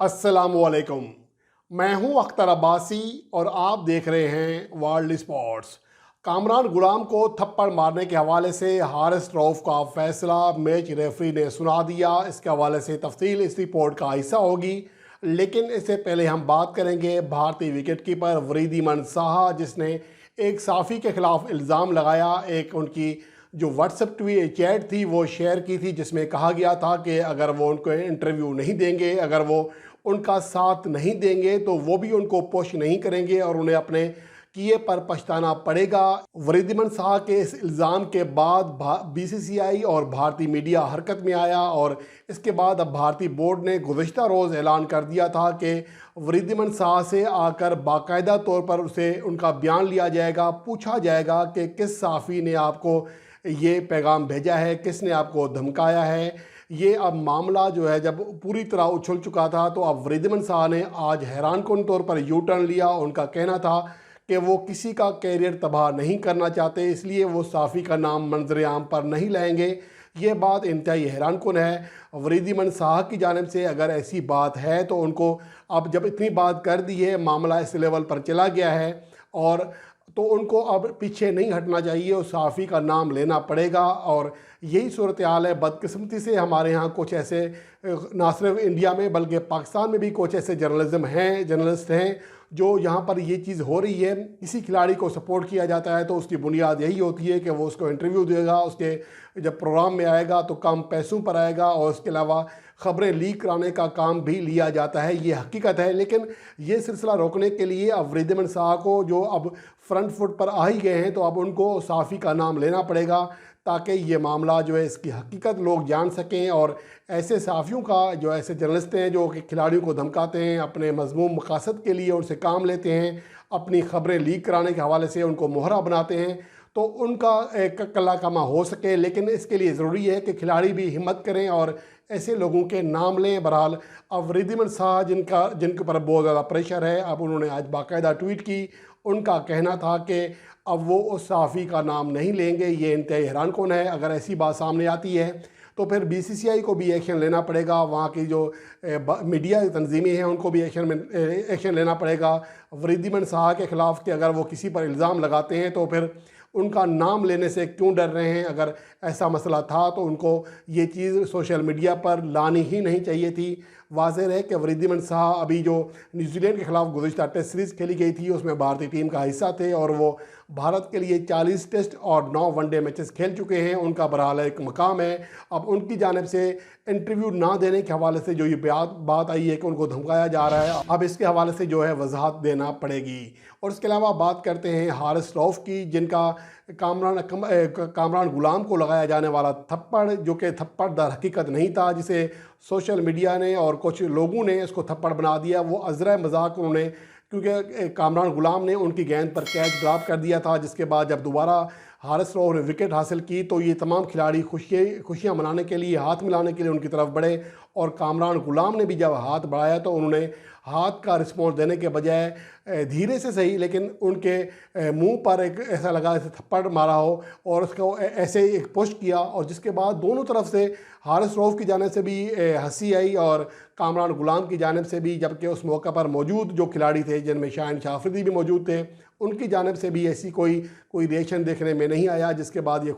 अस्सलामुअलैकुम। मैं हूं अख्तर अब्बासी और आप देख रहे हैं वर्ल्ड स्पोर्ट्स। कामरान गुलाम को थप्पड़ मारने के हवाले से हारिस रऊफ का फैसला मैच रेफरी ने सुना दिया। इसके हवाले से तफसील इस रिपोर्ट का हिस्सा होगी, लेकिन इससे पहले हम बात करेंगे भारतीय विकेटकीपर वरीदीमन साहा, जिसने एक साफ़ी के खिलाफ इल्ज़ाम लगाया। एक उनकी जो व्हाट्सएप चैट थी वो शेयर की थी, जिसमें कहा गया था कि अगर वो उनको इंटरव्यू नहीं देंगे, अगर वो उनका साथ नहीं देंगे तो वो भी उनको पुश नहीं करेंगे और उन्हें अपने किए पर पछताना पड़ेगा। वरीदमन शाह के इस इल्ज़ाम के बाद बीसीसीआई और भारतीय मीडिया हरकत में आया और इसके बाद अब भारतीय बोर्ड ने गुज़िश्ता रोज़ ऐलान कर दिया था कि वरीदमन शाह से आकर बाकायदा तौर पर उसे उनका बयान लिया जाएगा, पूछा जाएगा कि किस साफ़ी ने आपको ये पैगाम भेजा है, किसने आपको धमकाया है। ये अब मामला जो है जब पूरी तरह उछल चुका था, तो अब वरीदमन शाह ने आज हैरानकुन तौर पर यू टर्न लिया। उनका कहना था कि वो किसी का कैरियर तबाह नहीं करना चाहते, इसलिए वो साफ़ी का नाम मंजर आम पर नहीं लाएंगे। ये बात इंतहाई हैरानकुन है। वरीदमन शाह की जानिब से अगर ऐसी बात है तो उनको अब जब इतनी बात कर दी है, मामला इस लेवल पर चला गया है और तो उनको अब पीछे नहीं हटना चाहिए, उस साफ़ी का नाम लेना पड़ेगा। और यही सूरत हाल है। बदकिस्मती से हमारे यहाँ कुछ ऐसे ना सिर्फ इंडिया में बल्कि पाकिस्तान में भी कुछ ऐसे जर्नलिस्ट हैं जो यहाँ पर ये चीज़ हो रही है। किसी खिलाड़ी को सपोर्ट किया जाता है तो उसकी बुनियाद यही होती है कि वो उसको इंटरव्यू देगा, उसके जब प्रोग्राम में आएगा तो कम पैसों पर आएगा और उसके अलावा ख़बरें लीक कराने का काम भी लिया जाता है। ये हकीकत है। लेकिन ये सिलसिला रोकने के लिए अब वरीदमन शाह को, जो अब फ्रंट फुट पर आ ही गए हैं, तो अब उनको साफ़ी का नाम लेना पड़ेगा ताकि ये मामला जो है इसकी हकीकत लोग जान सकें। और ऐसे साफ़ियों का, जो ऐसे जर्नलिस्ट हैं जो कि खिलाड़ियों को धमकाते हैं, अपने मज़मूम मकासद के लिए उनसे काम लेते हैं, अपनी ख़बरें लीक कराने के हवाले से उनको मोहरा बनाते हैं, तो उनका एक कल्ला कमा हो सके। लेकिन इसके लिए ज़रूरी है कि खिलाड़ी भी हिम्मत करें और ऐसे लोगों के नाम लें। बहरहाल अब वरीदमन शाह जिनके ऊपर बहुत ज़्यादा प्रेशर है, अब उन्होंने आज बाकायदा ट्वीट की। उनका कहना था कि अब वो उस साफ़ी का नाम नहीं लेंगे। ये इंतहाई हैरानकुन है। अगर ऐसी बात सामने आती है तो फिर बीसीसीआई को भी एक्शन लेना पड़ेगा, वहाँ की जो मीडिया तंजीमें हैं उनको भी एक्शन लेना पड़ेगा वरीदमन शाह के ख़िलाफ़ कि अगर वो किसी पर इल्ज़ाम लगाते हैं तो फिर उनका नाम लेने से क्यों डर रहे हैं। अगर ऐसा मसला था तो उनको ये चीज़ सोशल मीडिया पर लानी ही नहीं चाहिए थी। वाज़ेह है कि वरीदमन शाह अभी जो न्यूजीलैंड के ख़िलाफ़ गुज़िश्ता टेस्ट सीरीज़ खेली गई थी उसमें भारतीय टीम का हिस्सा थे और वो भारत के लिए 40 टेस्ट और 9 वनडे मैचेस खेल चुके हैं। उनका बहरहाल एक मकाम है। अब उनकी जानिब से इंटरव्यू ना देने के हवाले से जो ये बात आई है कि उनको धमकाया जा रहा है, अब इसके हवाले से जो है वजाहत देना पड़ेगी। और इसके अलावा बात करते हैं हारिस रऊफ की, जिनका कामरान गुलाम को लगाया जाने वाला थप्पड़, जो कि थप्पड़ दर हकीकत नहीं था, जिसे सोशल मीडिया ने और कुछ लोगों ने इसको थप्पड़ बना दिया। वो अज़र मजाक उन्होंने, क्योंकि कामरान गुलाम ने उनकी गेंद पर कैच ड्रॉप कर दिया था, जिसके बाद जब दोबारा हारिस रऊफ ने विकेट हासिल की तो ये तमाम खिलाड़ी खुशियाँ मनाने के लिए, हाथ मिलाने के लिए उनकी तरफ बढ़े। और कामरान गुलाम ने भी जब हाथ बढ़ाया तो उन्होंने हाथ का रिस्पॉन्स देने के बजाय धीरे से सही लेकिन उनके मुंह पर एक ऐसा लगा जैसे थप्पड़ मारा हो और उसको ऐसे एक पुश किया, और जिसके बाद दोनों तरफ से हारिस रऊफ की जानिब से भी हंसी आई और कामरान गुलाम की जानिब से भी, जबकि उस मौका पर मौजूद जो खिलाड़ी थे जिनमें शाहिन शाह अफरीदी भी मौजूद थे, उनकी जानिब से भी ऐसी कोई रिएक्शन देखने में नहीं आया। जिसके बाद ये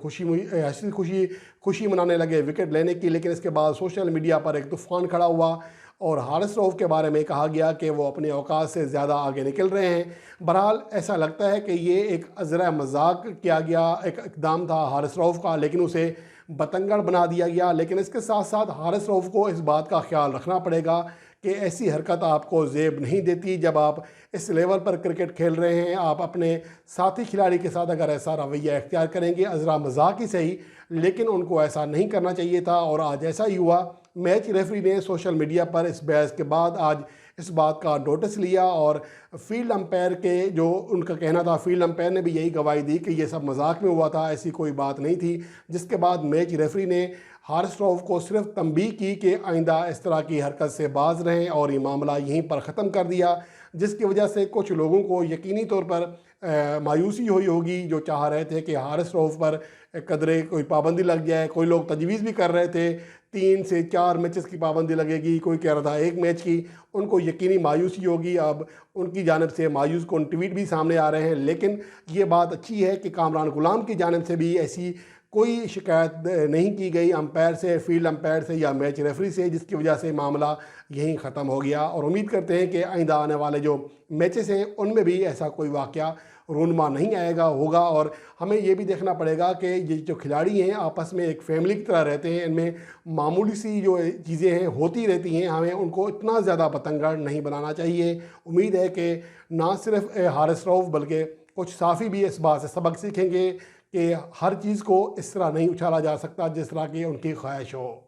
खुशी मनाने लगे विकेट लेने की। लेकिन इसके बाद सोशल मीडिया पर एक तूफ़ान खड़ा हुआ और हारिस रऊफ के बारे में कहा गया कि वो अपने औकात से ज़्यादा आगे निकल रहे हैं। बहरहाल ऐसा लगता है कि ये एक अज़र मजाक किया गया एक इक़दाम था हारिस रऊफ का, लेकिन उसे बतंगड़ बना दिया गया। लेकिन इसके साथ साथ हारिस रऊफ को इस बात का ख्याल रखना पड़ेगा कि ऐसी हरकत आपको ज़ेब नहीं देती। जब आप इस लेवल पर क्रिकेट खेल रहे हैं, आप अपने साथी खिलाड़ी के साथ अगर ऐसा रवैया इख्तियार करेंगे, अज़रा मजाक ही सही, लेकिन उनको ऐसा नहीं करना चाहिए था। और आज ऐसा ही हुआ। मैच रेफरी ने सोशल मीडिया पर इस बहस के बाद आज इस बात का नोटिस लिया और फील्ड अंपायर के, जो उनका कहना था, फील्ड अंपायर ने भी यही गवाही दी कि ये सब मजाक में हुआ था, ऐसी कोई बात नहीं थी। जिसके बाद मैच रेफरी ने हारिस रऊफ को सिर्फ तंबीह की कि आइंदा इस तरह की हरकत से बाज रहें और ये मामला यहीं पर ख़त्म कर दिया, जिसकी वजह से कुछ लोगों को यकीनी तौर पर मायूसी हुई होगी, जो चाह रहे थे कि हारिस रऊफ पर कदरे कोई पाबंदी लग जाए। कोई लोग तजवीज़ भी कर रहे थे 3 से 4 मैचेस की पाबंदी लगेगी, कोई कह रहा था 1 मैच की। उनको यकीनी मायूसी होगी। अब उनकी जानिब से मायूस कौन ट्वीट भी सामने आ रहे हैं, लेकिन ये बात अच्छी है कि कामरान गुलाम की जानिब से भी ऐसी कोई शिकायत नहीं की गई अंपायर से, फील्ड अंपायर से या मैच रेफरी से, जिसकी वजह से मामला यहीं ख़त्म हो गया। और उम्मीद करते हैं कि आइंदा आने वाले जो मैचेस हैं उनमें भी ऐसा कोई वाक़या रूनमा नहीं आएगा होगा। और हमें ये भी देखना पड़ेगा कि ये जो खिलाड़ी हैं आपस में एक फैमिली की तरह रहते हैं, इनमें मामूली सी जो चीज़ें हैं होती रहती हैं, हमें उनको इतना ज़्यादा बतंगड़ नहीं बनाना चाहिए। उम्मीद है कि ना सिर्फ हारिस रऊफ़ बल्कि कुछ साफ़ी भी इस बात से सबक सीखेंगे कि हर चीज़ को इस तरह नहीं उछाला जा सकता जिस तरह की उनकी ख्वाहिश हो।